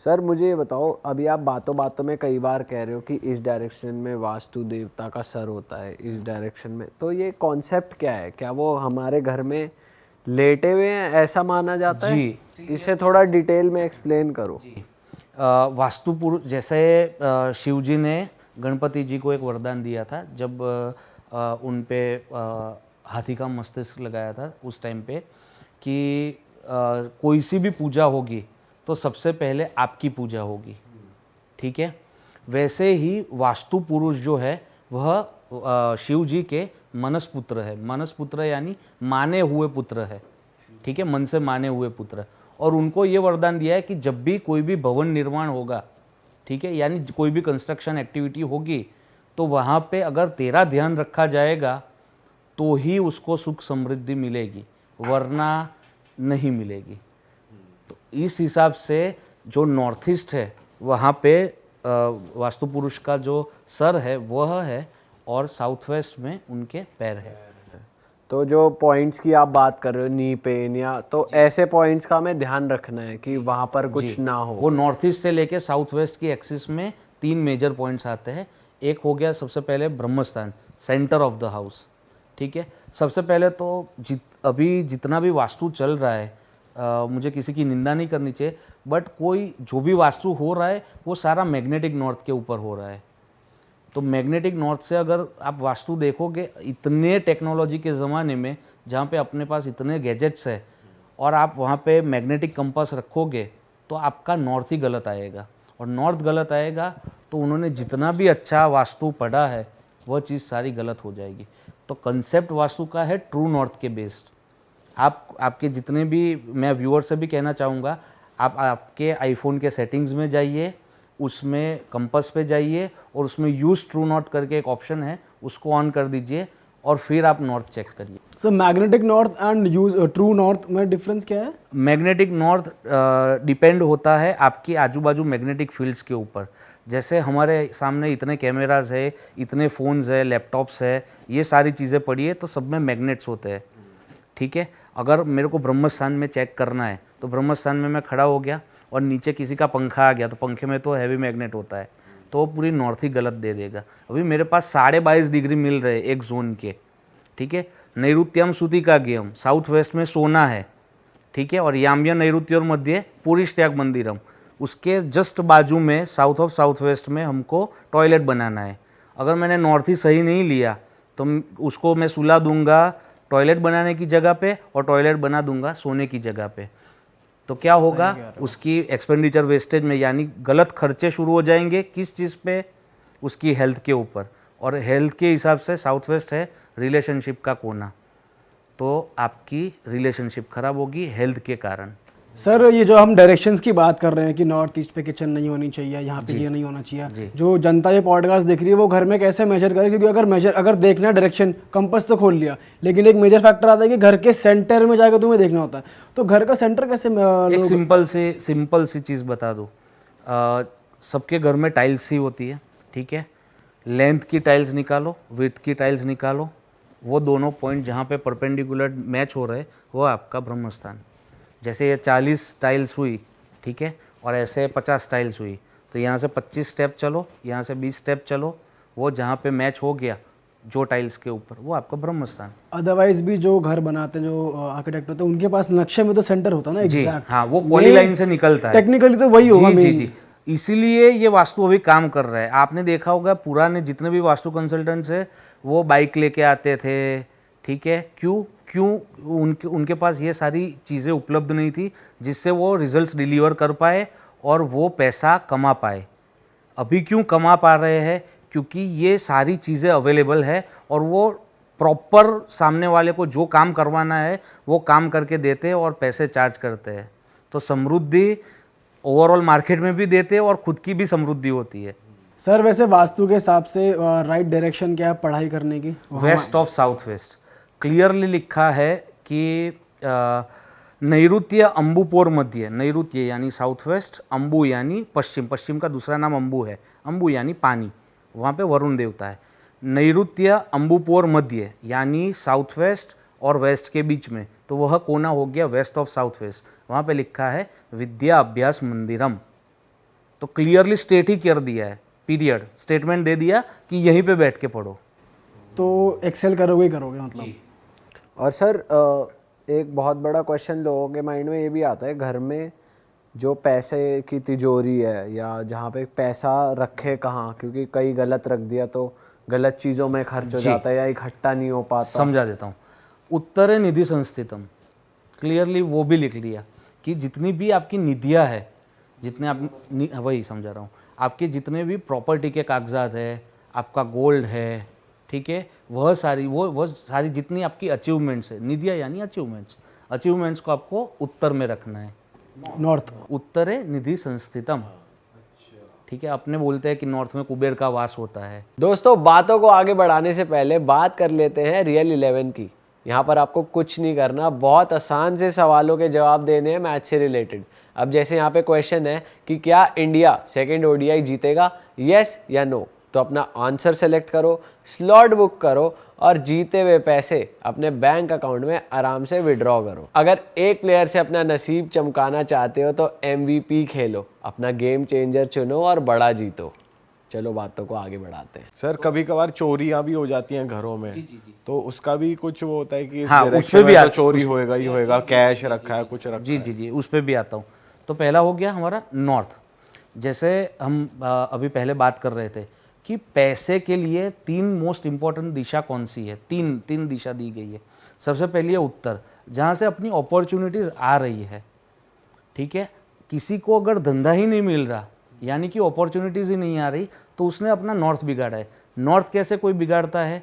Sir मुझे ये बताओ, अभी आप बातों बातों में कई बार कह रहे हो कि इस डायरेक्शन में वास्तु देवता का सर होता है, इस डायरेक्शन में, तो ये कॉन्सेप्ट क्या है? क्या वो हमारे घर में लेटे हुए हैं ऐसा माना जाता है? इसे थोड़ा डिटेल में एक्सप्लेन करो। जी। वास्तु पुरुष जैसे शिव जी ने गणपति जी को एक वरदान दिया था जब उन पे हाथी का मस्तिष्क लगाया था उस टाइम पे कि कोई सी भी पूजा होगी तो सबसे पहले आपकी पूजा होगी, ठीक है। वैसे ही वास्तु पुरुष जो है वह शिव जी के मनस पुत्र है। मनस पुत्र यानी माने हुए पुत्र है, ठीक है, मन से माने हुए पुत्र। और उनको ये वरदान दिया है कि जब भी कोई भी भवन निर्माण होगा, ठीक है, यानी कोई भी कंस्ट्रक्शन एक्टिविटी होगी तो वहाँ पे अगर तेरा ध्यान रखा जाएगा तो ही उसको सुख समृद्धि मिलेगी, वरना नहीं मिलेगी। तो इस हिसाब से जो नॉर्थ ईस्ट है वहाँ पे वास्तु पुरुष का जो सर है वह है और साउथ वेस्ट में उनके पैर है। तो जो पॉइंट्स की आप बात कर रहे हो, नी पेन या, तो ऐसे पॉइंट्स का हमें ध्यान रखना है कि वहाँ पर कुछ ना हो। वो नॉर्थ ईस्ट से लेके साउथ वेस्ट की एक्सिस में 3 मेजर पॉइंट्स आते हैं। एक हो गया सबसे पहले ब्रह्मस्थान, सेंटर ऑफ द हाउस, ठीक है। सबसे पहले तो अभी जितना भी वास्तु चल रहा है, मुझे किसी की निंदा नहीं करनी चाहिए, बट कोई जो भी वास्तु हो रहा है वो सारा मैग्नेटिक नॉर्थ के ऊपर हो रहा है। तो मैग्नेटिक नॉर्थ से अगर आप वास्तु देखोगे, इतने टेक्नोलॉजी के ज़माने में जहाँ पे अपने पास इतने गैजेट्स है और आप वहाँ पे मैग्नेटिक कंपास रखोगे तो आपका नॉर्थ ही गलत आएगा। और नॉर्थ गलत आएगा तो उन्होंने जितना भी अच्छा वास्तु पढ़ा है वह चीज़ सारी गलत हो जाएगी। तो कंसेप्ट वास्तु का है ट्रू नॉर्थ के बेस्ड। आपके जितने भी, मैं व्यूअर से भी कहना चाहूँगा, आप आपके आईफोन के सेटिंग्स में जाइए, उसमें कंपास पे जाइए और उसमें यूज़ ट्रू नॉर्थ करके एक ऑप्शन है, उसको ऑन कर दीजिए और फिर आप नॉर्थ चेक करिए। Sir magnetic north and use true north में डिफरेंस क्या है? मैग्नेटिक नॉर्थ डिपेंड होता है आपकी आजू बाजू मैग्नेटिक फील्ड्स के ऊपर। जैसे हमारे सामने इतने कैमराज है, इतने फ़ोन्स है, लैपटॉप्स है, ये सारी चीज़ें पड़ी है तो सब में मैग्नेट्स होते हैं, ठीक है। अगर मेरे को ब्रह्मस्थान में चेक करना है तो ब्रह्मस्थान में मैं खड़ा हो गया और नीचे किसी का पंखा आ गया तो पंखे में तो हैवी मैग्नेट होता है, तो वो पूरी नॉर्थ ही गलत दे देगा। अभी मेरे पास 22.5 डिग्री मिल रहे एक जोन के, ठीक है। नैऋत्यम सूति का गेयम, साउथ वेस्ट में सोना है, ठीक है। और याम्य नैऋत्योर मध्य पुरीष्ट्याग मंदिरम, उसके जस्ट बाजू में साउथ ऑफ साउथ वेस्ट में हमको टॉयलेट बनाना है। अगर मैंने नॉर्थ ही सही नहीं लिया तो उसको मैं सुला दूंगा टॉयलेट बनाने की जगह पे और टॉयलेट बना दूंगा सोने की जगह पे। तो क्या होगा, उसकी एक्सपेंडिचर वेस्टेज में, यानी गलत खर्चे शुरू हो जाएंगे। किस चीज़ पे? उसकी हेल्थ के ऊपर। और हेल्थ के हिसाब से साउथ वेस्ट है रिलेशनशिप का कोना, तो आपकी रिलेशनशिप खराब होगी हेल्थ के कारण। सर ये जो हम डायरेक्शंस की बात कर रहे हैं कि नॉर्थ ईस्ट पे किचन नहीं होनी चाहिए, यहाँ पे ये नहीं होना चाहिए, जो जनता ये पॉडकास्ट देख रही है वो घर में कैसे मेजर करे? क्योंकि अगर देखना डायरेक्शन, कंपास तो खोल लिया, लेकिन एक मेजर फैक्टर आता है कि घर के सेंटर में जाकर तुम्हें देखना होता है। तो घर का सेंटर कैसे एक सिंपल सी चीज़ बता दो। सबके घर में टाइल्स ही होती है, ठीक है। लेंथ की टाइल्स निकालो, विड्थ की टाइल्स निकालो, वो दोनों पॉइंट जहाँ पे परपेंडिकुलर मैच हो रहे वो आपका ब्रह्मस्थान। जैसे ये 40 टाइल्स हुई, ठीक है, और ऐसे 50 टाइल्स हुई, तो यहाँ से 25 स्टेप चलो, यहाँ से 20 स्टेप चलो, वो जहाँ पे मैच हो गया जो टाइल्स के ऊपर, वो आपका ब्रह्मस्थान। अदरवाइज भी जो घर बनाते हैं, जो आर्किटेक्ट होते हैं, उनके पास नक्शे में तो सेंटर होता है ना एग्जैक्ट। हाँ, वो पॉली लाइन से निकलता है, टेक्निकली तो वही होगा। जी। इसीलिए ये वास्तु अभी काम कर रहा है। आपने देखा होगा पुराने जितने भी वास्तु कंसल्टेंट्स है वो बाइक लेके आते थे, ठीक है। क्यों? उनके पास ये सारी चीज़ें उपलब्ध नहीं थी जिससे वो रिजल्ट्स डिलीवर कर पाए और वो पैसा कमा पाए। अभी क्यों कमा पा रहे हैं? क्योंकि ये सारी चीज़ें अवेलेबल है और वो प्रॉपर सामने वाले को जो काम करवाना है वो काम करके देते हैं और पैसे चार्ज करते हैं। तो समृद्धि ओवरऑल मार्केट में भी देते हैं और खुद की भी समृद्धि होती है। सर वैसे वास्तु के हिसाब से राइट डायरेक्शन क्या है पढ़ाई करने की? Waste of south west clearly लिखा है कि नैऋत्य अंबुपोर मध्य, नैऋत्य यानी साउथ वेस्ट, अंबु यानी पश्चिम, पश्चिम का दूसरा नाम अंबु है, अंबु यानी पानी, वहाँ पे वरुण देवता है। नैऋत्य अंबुपोर मध्य यानी साउथ वेस्ट और वेस्ट के बीच में, तो वह कोना हो गया वेस्ट ऑफ साउथ वेस्ट। वहाँ पे लिखा है विद्या अभ्यास मंदिरम, तो क्लियरली स्टेट ही कर दिया है, पीरियड, स्टेटमेंट दे दिया कि यहीं पे बैठ के पढ़ो। तो एक्सेल करोगे ही करोगे मतलब। और सर एक बहुत बड़ा क्वेश्चन लोगों के माइंड में ये भी आता है, घर में जो पैसे की तिजोरी है या जहाँ पे पैसा रखे कहाँ, क्योंकि कई गलत रख दिया तो गलत चीज़ों में खर्च हो जाता है या इकट्ठा नहीं हो पाता। समझा देता हूँ। उत्तरे निधि संस्थितम, क्लियरली वो भी लिख लिया कि जितनी भी आपकी निधियाँ है, जितने आप वही समझा रहा हूँ, आपके जितने भी प्रॉपर्टी के कागजात है, आपका गोल्ड है, ठीक है, वह सारी जितनी आपकी अचीवमेंट्स है, निधियाँ यानी अचीवमेंट्स को आपको उत्तर में रखना है। नॉर्थ। उत्तरे निधि संस्थितम, ठीक है। अपने बोलते हैं कि नॉर्थ में कुबेर का वास होता है। दोस्तों, बातों को आगे बढ़ाने से पहले बात कर लेते हैं रियल 11 की। यहाँ पर आपको कुछ नहीं करना, बहुत आसान से सवालों के जवाब देने हैं मैच से रिलेटेड। अब जैसे यहाँ पे क्वेश्चन है कि क्या इंडिया सेकंड ओडीआई जीतेगा, यस या नो, तो अपना आंसर सेलेक्ट करो, स्लॉट बुक करो और जीते हुए पैसे अपने बैंक अकाउंट में आराम से विड्रॉ करो। अगर एक प्लेयर से अपना नसीब चमकाना चाहते हो तो MVP खेलो, अपना गेम चेंजर चुनो और बड़ा जीतो। चलो बातों को आगे बढ़ाते हैं। सर कभी कभार चोरियां भी हो जाती हैं घरों में, तो उसका भी कुछ वो होता है कि इस हाँ, डायरेक्शन उसपे भी में तो चोरी होएगा ही होएगा, कैश रखा है, कुछ रखा जी, उस पर भी आता हूँ। तो पहला हो गया हमारा नॉर्थ। जैसे हम अभी पहले बात कर रहे थे कि पैसे के लिए 3 मोस्ट इम्पॉर्टेंट दिशा कौन सी है, तीन दिशा दी गई है। सबसे पहली है उत्तर, जहाँ से अपनी अपॉर्चुनिटीज़ आ रही है, ठीक है। किसी को अगर धंधा ही नहीं मिल रहा, यानी कि अपॉर्चुनिटीज़ ही नहीं आ रही, तो उसने अपना नॉर्थ बिगाड़ा है। नॉर्थ कैसे कोई बिगाड़ता है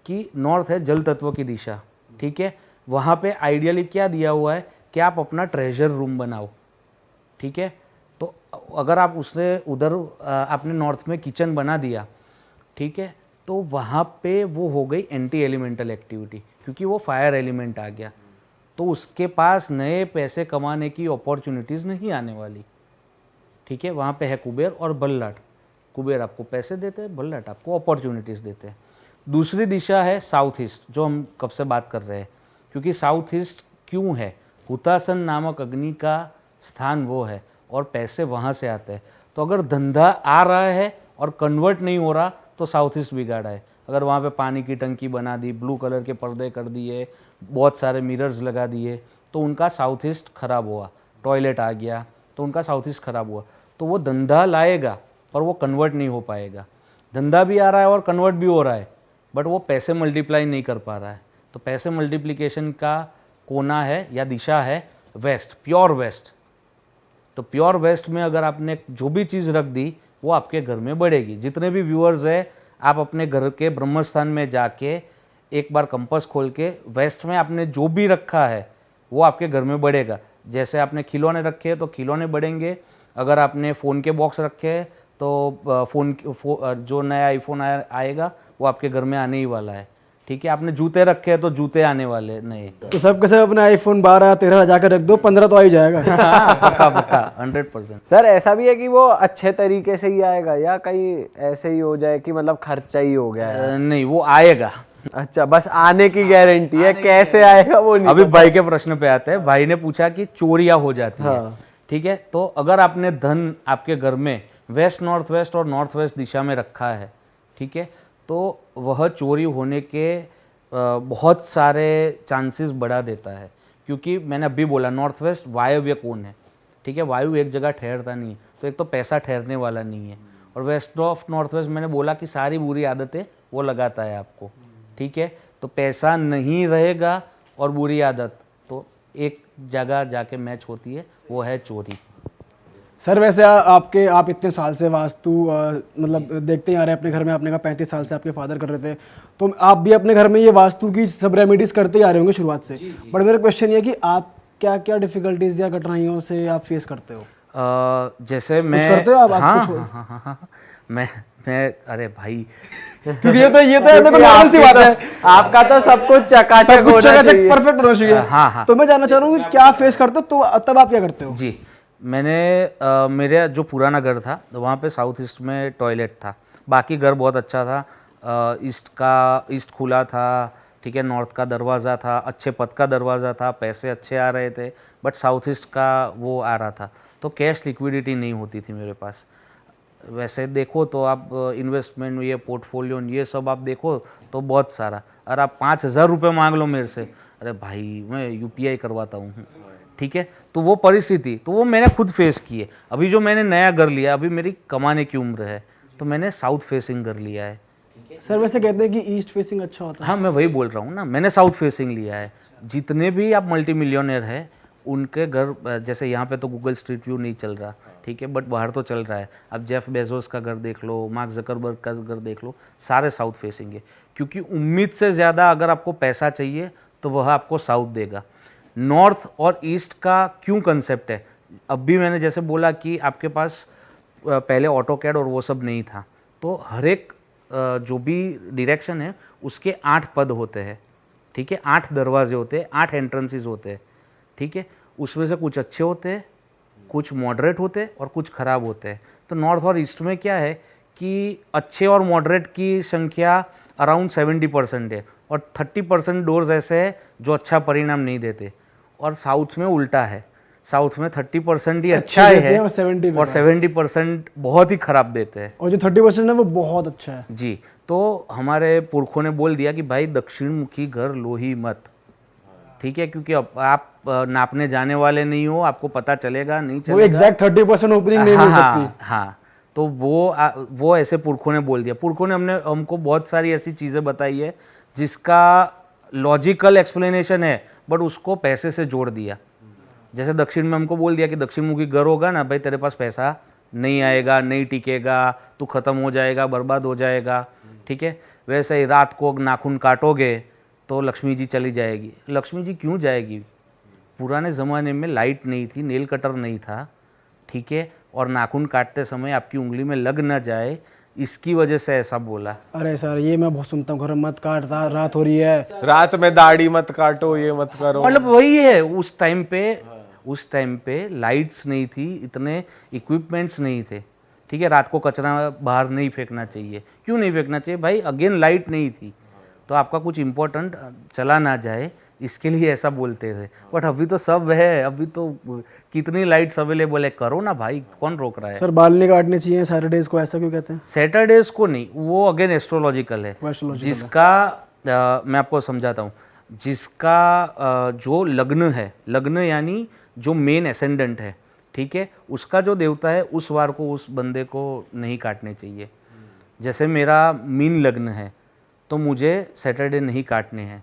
कि नॉर्थ है जल तत्व की दिशा, ठीक है। वहाँ पे आइडियली क्या दिया हुआ है कि आप अपना ट्रेजर रूम बनाओ, ठीक है। तो अगर आप उससे उधर आपने नॉर्थ में किचन बना दिया, ठीक है, तो वहाँ पे वो हो गई एंटी एलिमेंटल एक्टिविटी, क्योंकि वो फायर एलिमेंट आ गया, तो उसके पास नए पैसे कमाने की अपॉर्चुनिटीज़ नहीं आने वाली, ठीक है। वहाँ पे है कुबेर और बल्लाट। कुबेर आपको पैसे देते हैं, बल्लाट आपको अपॉर्चुनिटीज़ देते हैं। दूसरी दिशा है साउथ ईस्ट, जो हम कब से बात कर रहे हैं, क्योंकि साउथ ईस्ट क्यों है, हुतासन नामक अग्नि का स्थान वो है और पैसे वहाँ से आते हैं। तो अगर धंधा आ रहा है और कन्वर्ट नहीं हो रहा तो साउथ ईस्ट बिगाड़ा है। अगर वहाँ पे पानी की टंकी बना दी, ब्लू कलर के पर्दे कर दिए, बहुत सारे मिरर्स लगा दिए, तो उनका साउथ ईस्ट खराब हुआ। टॉयलेट आ गया तो उनका साउथ ईस्ट खराब हुआ। तो वो धंधा लाएगा पर वो कन्वर्ट नहीं हो पाएगा। धंधा भी आ रहा है और कन्वर्ट भी हो रहा है, बट वो पैसे मल्टीप्लाई नहीं कर पा रहा है। तो पैसे मल्टीप्लिकेशन का कोना है या दिशा है वेस्ट, प्योर वेस्ट। तो प्योर वेस्ट में अगर आपने जो भी चीज़ रख दी वो आपके घर में बढ़ेगी। जितने भी व्यूअर्स है, आप अपने घर के ब्रह्मस्थान में जाके एक बार कंपास खोल के वेस्ट में आपने जो भी रखा है वो आपके घर में बढ़ेगा। जैसे आपने खिलौने रखे हैं तो खिलौने बढ़ेंगे, अगर आपने फ़ोन के बॉक्स रखे हैं तो जो नया आईफोन आएगा वो आपके घर में आने ही वाला है, ठीक है। आपने जूते रखे हैं तो जूते आने वाले नए। तो सबके सब अपना iPhone 12-13 जाकर रख दो, 15 तो आ ही जाएगा। हाँ, पक्का 100%। सर ऐसा भी है कि वो अच्छे तरीके से ही आएगा या कहीं ऐसे ही हो जाए कि मतलब खर्चा ही हो गया है? नहीं, वो आएगा। अच्छा, बस आने की गारंटी है, कैसे आएगा वो नहीं। अभी भाई के प्रश्न पे आते हैं। भाई ने पूछा कि चोरियां हो जाती है, हाँ। ठीक है। तो अगर आपने धन आपके घर में वेस्ट, नॉर्थ वेस्ट और नॉर्थ वेस्ट दिशा में रखा है, ठीक है, तो वह चोरी होने के बहुत सारे चांसेस बढ़ा देता है। क्योंकि मैंने अभी बोला नॉर्थ वेस्ट वायव्य कोण है, ठीक है। वायु एक जगह ठहरता नहीं है, तो एक तो पैसा ठहरने वाला नहीं है। और वेस्ट ऑफ नॉर्थ वेस्ट मैंने बोला कि सारी बुरी आदतें वो लगाता है आपको, ठीक है। तो पैसा नहीं रहेगा और बुरी आदत, तो एक जगह जाके मैच होती है, वो है चोरी। सर वैसे आप इतने साल से वास्तु मतलब देखते ही आ रहे हैं अपने घर में, आपने कहा 35 साल से आपके फादर कर रहे थे, तो आप भी अपने घर में ये वास्तु की सब रेमेडीज करते ही आ रहे होंगे शुरुआत से। बट मेरा क्वेश्चन ये है कि आप क्या क्या डिफिकल्टीज या कठिनाइयों से आप फेस करते हो? जैसे मैं करते हो आप? हाँ, मैं अरे भाई, क्योंकि ये तो देखो नॉर्मल सी बात है, आपका तो सब कुछ चकाचक होना चाहिए, परफेक्ट होना चाहिए। हाँ। तो मैं जानना चाह रहा हूँ कि क्या फेस करते हो, तो तब आप क्या करते हो? जी, मैंने मेरा जो पुराना घर था तो वहाँ पे साउथ ईस्ट में टॉयलेट था। बाकी घर बहुत अच्छा था, ईस्ट खुला था, ठीक है, नॉर्थ का दरवाज़ा था, अच्छे पथ का दरवाज़ा था, पैसे अच्छे आ रहे थे, बट साउथ ईस्ट का वो आ रहा था। तो कैश लिक्विडिटी नहीं होती थी मेरे पास। वैसे देखो तो आप इन्वेस्टमेंट, ये पोर्टफोलियो, ये सब आप देखो तो बहुत सारा, और आप 5,000 रुपये मांग लो मेरे से, अरे भाई मैं UPI करवाता हूँ, ठीक है। तो वो परिस्थिति तो वो मैंने खुद फेस की है। अभी जो मैंने नया घर लिया, अभी मेरी कमाने की उम्र है, तो मैंने साउथ फेसिंग घर लिया है। सर वैसे कहते हैं कि ईस्ट फेसिंग अच्छा होता है। हाँ, मैं वही बोल रहा हूँ ना, मैंने साउथ फेसिंग लिया है। जितने भी आप मल्टी मिलियनर हैं उनके घर, जैसे यहाँ पे तो गूगल स्ट्रीट व्यू नहीं चल रहा, ठीक है, बट बाहर तो चल रहा है। अब जेफ बेजोस का घर देख लो, मार्क जकरबर्ग का घर देख लो, सारे साउथ फेसिंग है। क्योंकि उम्मीद से ज़्यादा अगर आपको पैसा चाहिए तो वह आपको साउथ देगा। नॉर्थ और ईस्ट का क्यों कंसेप्ट है, अब भी मैंने जैसे बोला कि आपके पास पहले ऑटोकैड और वो सब नहीं था, तो हर एक जो भी डायरेक्शन है उसके 8 पद होते हैं, ठीक है, 8 दरवाजे होते हैं, 8 एंट्रेंसेस होते हैं, ठीक है। उसमें से कुछ अच्छे होते हैं, कुछ मॉडरेट होते हैं और कुछ ख़राब होते हैं। तो नॉर्थ और ईस्ट में क्या है कि अच्छे और मॉडरेट की संख्या अराउंड 70% है, और 30% डोर्स ऐसे हैं जो अच्छा परिणाम नहीं देते, और साउथ में उल्टा है। साउथ में 30% ही अच्छा है और 70 और 70% बहुत ही खराब देते हैं, और जो 30% है वो बहुत अच्छा है जी। तो हमारे पुरखों ने बोल दिया कि भाई दक्षिण मुखी घर लो ही मत, ठीक है, क्योंकि अब आप नापने जाने वाले नहीं हो, आपको पता चलेगा नहीं वो चलेगा। एग्जैक्ट 30% ओपनिंग नहीं मिल सकती। हाँ, तो वो ऐसे पुरखों ने बोल दिया। पुरखों ने हमको बहुत सारी ऐसी चीज़ें बताई है जिसका लॉजिकल एक्सप्लेनेशन है, बट उसको पैसे से जोड़ दिया। जैसे दक्षिण में हमको बोल दिया कि दक्षिण मुखी घर होगा ना भाई, तेरे पास पैसा नहीं आएगा, नहीं टिकेगा, तू खत्म हो जाएगा, बर्बाद हो जाएगा, ठीक है। वैसे ही रात को नाखून काटोगे तो लक्ष्मी जी चली जाएगी। लक्ष्मी जी क्यों जाएगी? पुराने ज़माने में लाइट नहीं थी, नेल कटर नहीं था, ठीक है, और नाखून काटते समय आपकी उंगली में लग ना जाए, इसकी वजह से ऐसा बोला। अरे सर ये मैं बहुत सुनता हूँ, घर में मत काट, रात हो रही है, रात में दाढ़ी मत काटो, ये मत करो। मतलब वही है, उस टाइम पे लाइट्स नहीं थी, इतने इक्विपमेंट्स नहीं थे, ठीक है। रात को कचरा बाहर नहीं फेंकना चाहिए। क्यों नहीं फेंकना चाहिए भाई? अगेन लाइट नहीं थी, तो आपका कुछ इम्पोर्टेंट चला ना जाए, इसके लिए ऐसा बोलते थे। बट अभी तो सब है, अभी तो कितनी लाइट्स अवेलेबल है, करो ना भाई, कौन रोक रहा है? सर बाल नहीं काटने चाहिए सैटरडेज को, ऐसा क्यों कहते हैं? सैटरडेज को नहीं, वो अगेन एस्ट्रोलॉजिकल है, जिसका मैं आपको समझाता हूँ। जिसका जो लग्न है, लग्न यानी जो मेन एसेंडेंट है, ठीक है, उसका जो देवता है, उस वार को उस बंदे को नहीं काटने चाहिए। जैसे मेरा मीन लग्न है तो मुझे सैटरडे नहीं काटने हैं,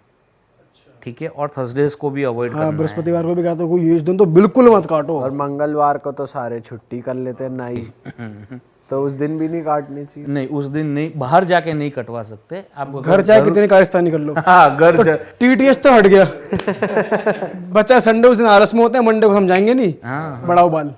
ठीक है, और थर्सडेज को भी अवॉइड करना है। बृहस्पतिवार को भी कहते हो कोई यूज दिन तो बिल्कुल मत काटो। और मंगलवार को तो सारे छुट्टी कर लेते हैं नाई, तो उस दिन भी नहीं काटनी चाहिए। नहीं, उस दिन नहीं, बाहर जाके नहीं कटवा सकते आप। घर चाहे कितनी कारिस्तानी कर लो। हाँ, घर TTS तो हट गया। बच्चा संडे उस दिन आरस में होते हैं, मंडे को हम जाएंगे नहीं, हाँ, बढ़ाओ बाल।